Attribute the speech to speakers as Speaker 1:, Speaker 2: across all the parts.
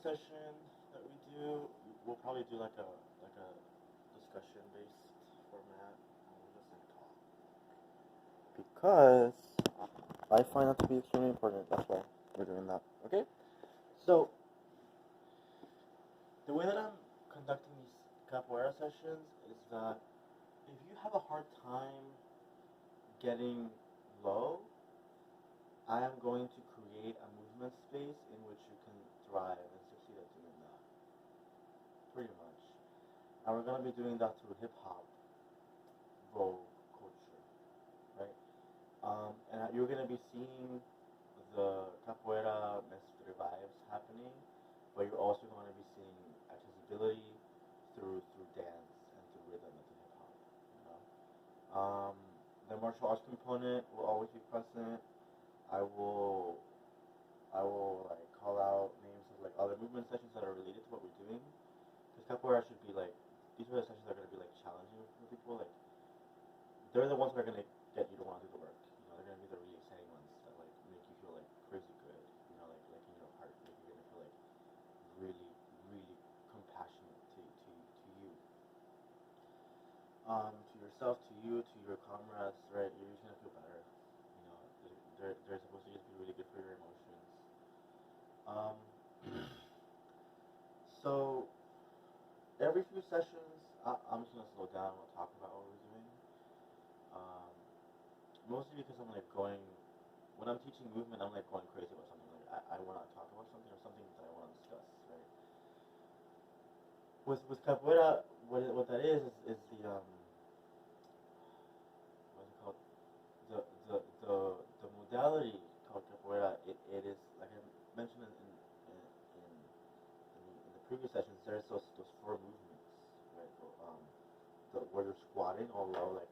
Speaker 1: session that we do, we'll probably do like a discussion based format. We'll just like talk because I find that to be extremely important. That's why we're doing that. Okay. So the way that I'm conducting these capoeira sessions is that if you have a hard time getting low, I am going to create a movement space in which you can thrive and succeed at doing that. Pretty much. And we're going to be doing that through hip hop, vogue culture, right? And you're going to be seeing the capoeira mestre vibes happening, but you're also going to be seeing accessibility through dance and through rhythm and through hip hop. You know, the martial arts component will always be present. I will like call out names of like other movement sessions that are related to what we're doing. Because capoeira should be like, these are the sessions that are going to be like challenging for people. Like they're the ones that are going to get you to want to do the work. You know, they're going to be the really exciting ones that like make you feel like crazy good. You know, like in your heart, like you're going to feel like really, really compassionate to you, to yourself, to you, to your comrades. Right, you're just going to feel better. You know, they're supposed to just be really good for your emotions. So every few sessions, I'm just gonna slow down and talk about what we're doing. Um, Mostly because I'm like going, when I'm teaching movement, I'm like going crazy about something. Like I want to talk about something or something that I want to discuss. Right. With capoeira, what that is the what's it called? The modality called capoeira. It is like I mentioned in the previous sessions. There's those four movements, right? Where you're squatting all low like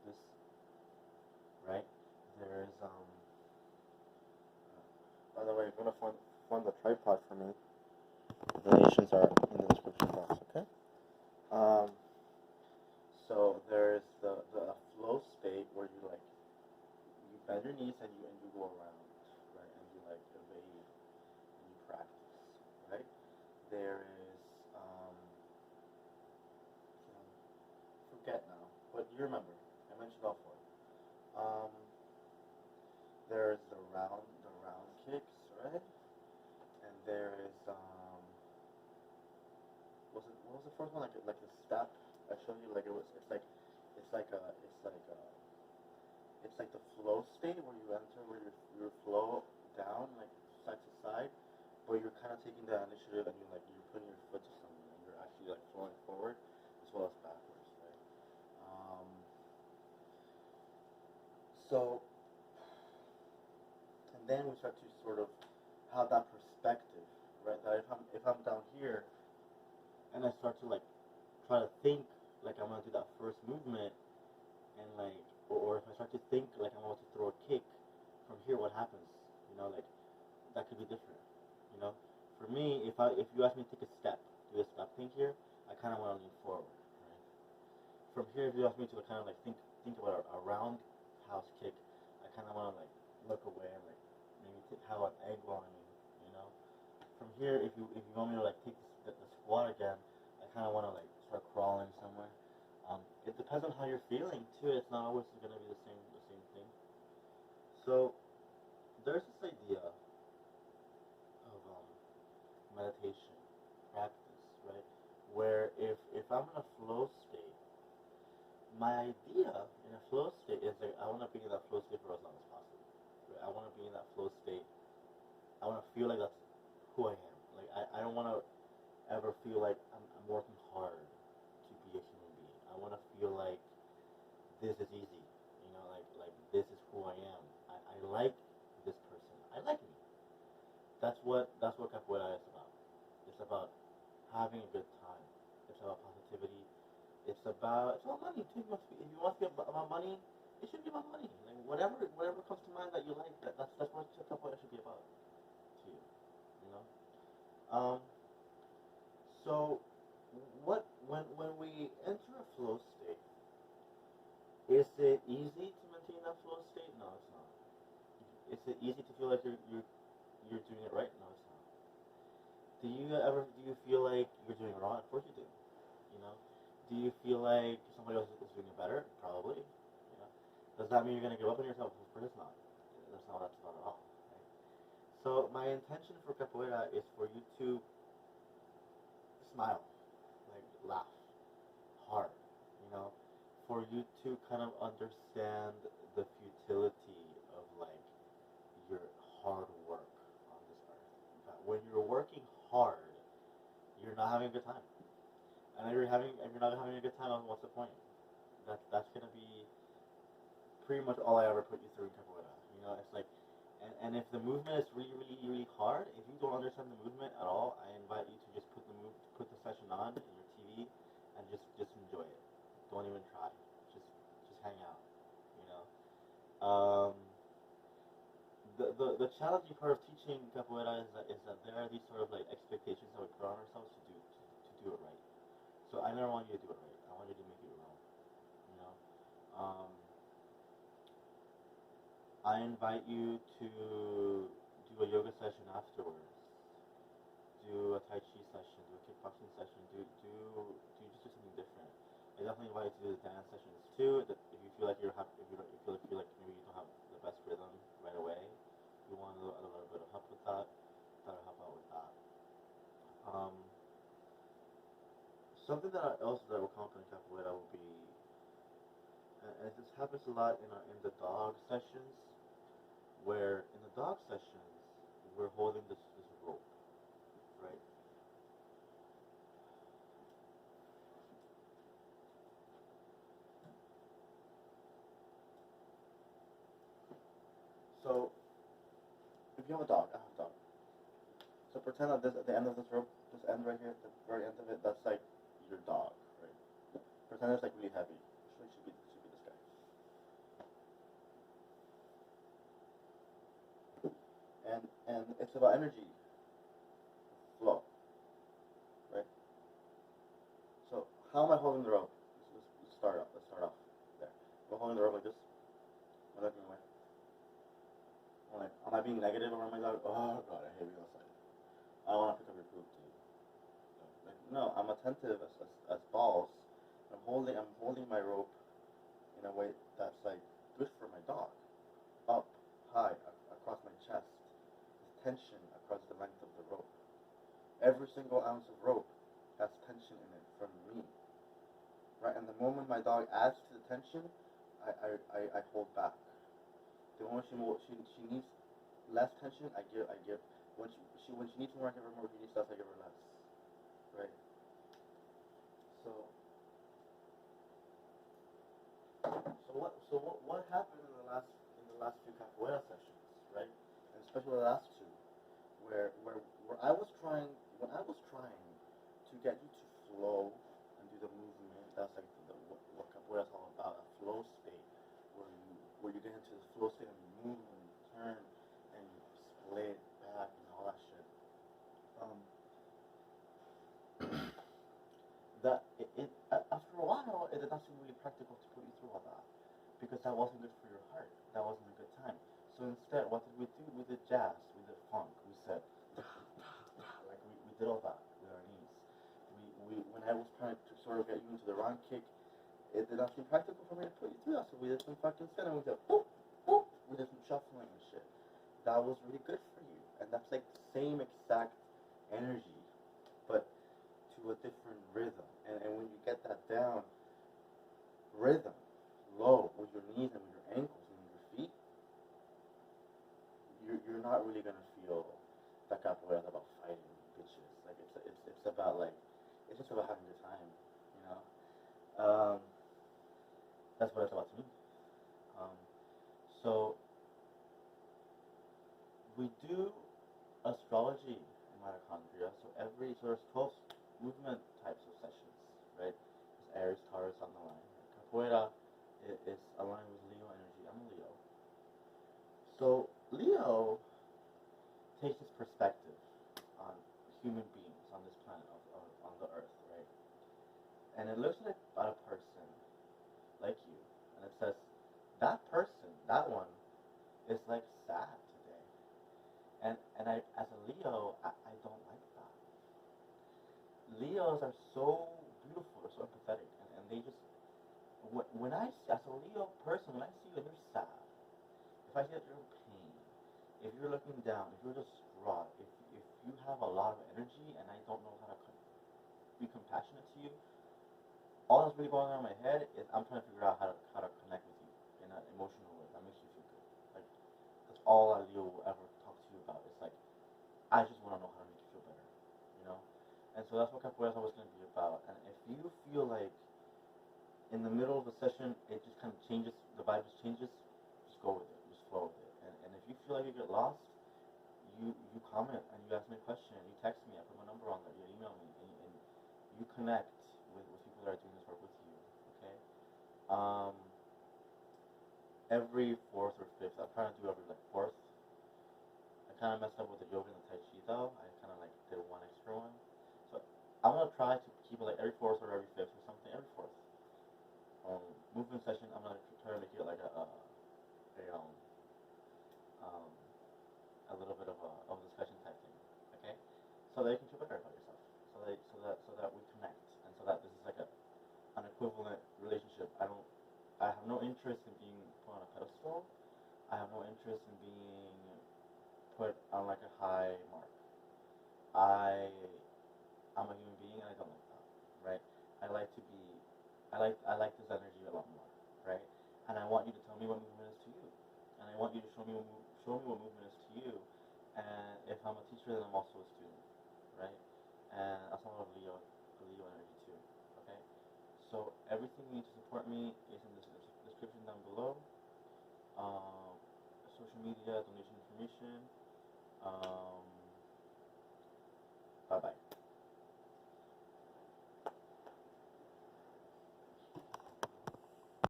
Speaker 1: this, right? There's by the way, you're gonna find the tripod for me. The donations are in the description box. Okay. Um, so there's the flow state where you bend your knees and you go around, right? And you like evade and you practice, right? There is forget now, but you remember. I mentioned all four. Um, there's the round kicks, right? And there is what was the first one? Like the step I showed you. Like it's like the flow state where you enter where you flow down like side to side, but you're kind of taking that initiative and you're putting your foot to something and you're actually like flowing forward as well as backwards, right? Um, so and then we start to sort of have that perspective, right? That if I'm down here and I start to like try to think like I'm gonna do that first movement and like or if I start to think like I'm about to throw a kick from here, what happens? You know, like that could be different. You know, for me, if you ask me to take a step, do a step thing here, I kind of want to lean forward. Right? From here, if you ask me to kind of like think about a roundhouse kick, I kind of want to like look away and like maybe have an egg on me. You know, from here, if you want me to like take the squat again, I kind of want to like start crawling somewhere. It depends on how you're feeling too. It's not always gonna be the same thing. So there's this idea of meditation practice, right? Where if I'm in a flow state, my idea in a flow state is like I want to be in that flow state for as long as possible. Right? I want to be in that flow state. I want to feel like that's who I am. Like I don't want to ever feel like I'm working hard to be a human being. I want to feel like this is easy. You know, like this is who I am. I like this person. I like me. That's what capoeira is about. It's about having a good time. It's about positivity. It's about money too. If you want to be about money, it should be about money. Like whatever comes to mind that you like, that's what capoeira should be about to you. You know. Um. So when we enter a flow state, is it easy to maintain that flow state? No, it's not. Is it easy to feel like you're doing it right? No, it's not. Do you feel like somebody else is doing it better? Probably. You know. Does that mean you're gonna give up on yourself? Of course it's not. That's not at all. Right? So my intention for capoeira is for you to smile, like laugh hard, you know, for you to kind of understand the futility of like your hard work on this earth. That when you're working hard, you're not having a good time. And if you're not having a good time, what's the point? That's gonna be pretty much all I ever put you through in capoeira. You know, it's like, and if the movement is really, really, really hard, if you don't understand the movement at all, I invite you to just put the session on in your TV, and just enjoy it. Don't even try. Just hang out. You know. Um, the challenging part of teaching capoeira is that there are these sort of like expectations that we put on ourselves to do it right. So I never want you to do it right. I want you to make it wrong. You know. I invite you to do a yoga session afterwards. Do a tai chi session. Do a kickboxing session. Just do something different. I definitely invite you to do the dance sessions too. That if you feel like feel like maybe you don't have the best rhythm right away, you want a little bit of help with that. That'll help out with that. Something that will complement capoeira will be, and this happens a lot in the dog sessions, where in the dog sessions we're holding this rope, right? So if you have a dog, I have a dog. So pretend that this at the end of this rope, this end right here, the very end of it, that's like your dog, right? Pretend it's like really heavy. Should be this guy. And it's about energy flow, right? So how am I holding the rope? Let's start off. There. I'm holding the rope like this. I'm looking away. Am I being negative over my dog? Oh god, I hate being outside. I want to pick up your poop, dude. Like, no, I'm attentive as balls. I'm holding my rope in a way that's like good for my dog. Up, high, across my chest. Tension across the length of the rope. Every single ounce of rope has tension in it from me. Right? And the moment my dog adds to the tension, I hold back. The moment she needs less tension, I give. When she needs more, I give her more. When she needs less, I give her less. Right? What happened in the last few capoeira sessions, right? And especially the last two, where I was trying to get you to flow and do the movement. That's like what capoeira is all about, a flow state where you get into the flow state and you move and you turn and you split back and all that shit. After a while it did not seem really practical to put you through all that, because that wasn't good for your heart. That wasn't a good time. So instead, what did we do? We did jazz, we did funk, we said like we did all that with our knees. We when I was trying to sort of get you into the round kick, it did not seem practical for me to put you through that. So we did some fucking spin and we did boop, boop, we did some shuffling and shit. That was really good for you. And that's like the same exact energy, but to a different rhythm. And when you get that down, rhythm, low, with your knees and with your ankles and with your feet, you're not really gonna feel that capoeira is about fighting bitches. Like it's about like it's just about having a good time, you know. That's what it's about to me. So we do astrology in mitochondria. So there's 12 movement types of sessions, right? There's Aries, Taurus on the line. Capoeira is aligned with Leo energy. I'm a Leo. So Leo takes this perspective on human beings on this planet, on the earth, right? And it looks like about a person like you, and it says that person, that one, is like sad today. And I, as a Leo, I don't like that. Leos are so beautiful, so empathetic, when I, as a Leo person, when I see that you're sad, if I see that you're in pain, if you're looking down, if you're distraught, if you have a lot of energy and I don't know how to be compassionate to you, all that's really going on in my head is I'm trying to figure out how to connect with you in an emotional way that makes you feel good. Like, that's all a Leo will ever talk to you about. It's like, I just want to know how to make you feel better, you know? And so that's what Capoeira is always going to be about. And if you feel like in the middle of a session, it just kind of changes, the vibe just changes, just go with it, just flow with it. And if you feel like you get lost, you comment and you ask me a question, you text me, I put my number on there, you email me, and you connect with people that are doing this work with you, okay? Every fourth or fifth, I'm trying to do every like fourth. I kind of messed up with the yoga and the tai chi though. I kind of like did one extra one. So I'm gonna try to keep it like every fourth or every fifth or something, every fourth. Movement session, I'm gonna try to make it like a little bit of a discussion type thing, okay? So that you can feel better about yourself, so that we connect, and so that this is like an equivalent relationship. I have no interest in being put on a pedestal. I have no interest in being put on like a high mark. I'm a human being and I don't like that, right? I like this energy a lot more, right? And I want you to tell me what movement is to you, and I want you to show me what movement is to you. And if I'm a teacher, then I'm also a student, right? And that's not a Leo energy too, okay? So everything you need to support me is in the description down below. Social media, donation information.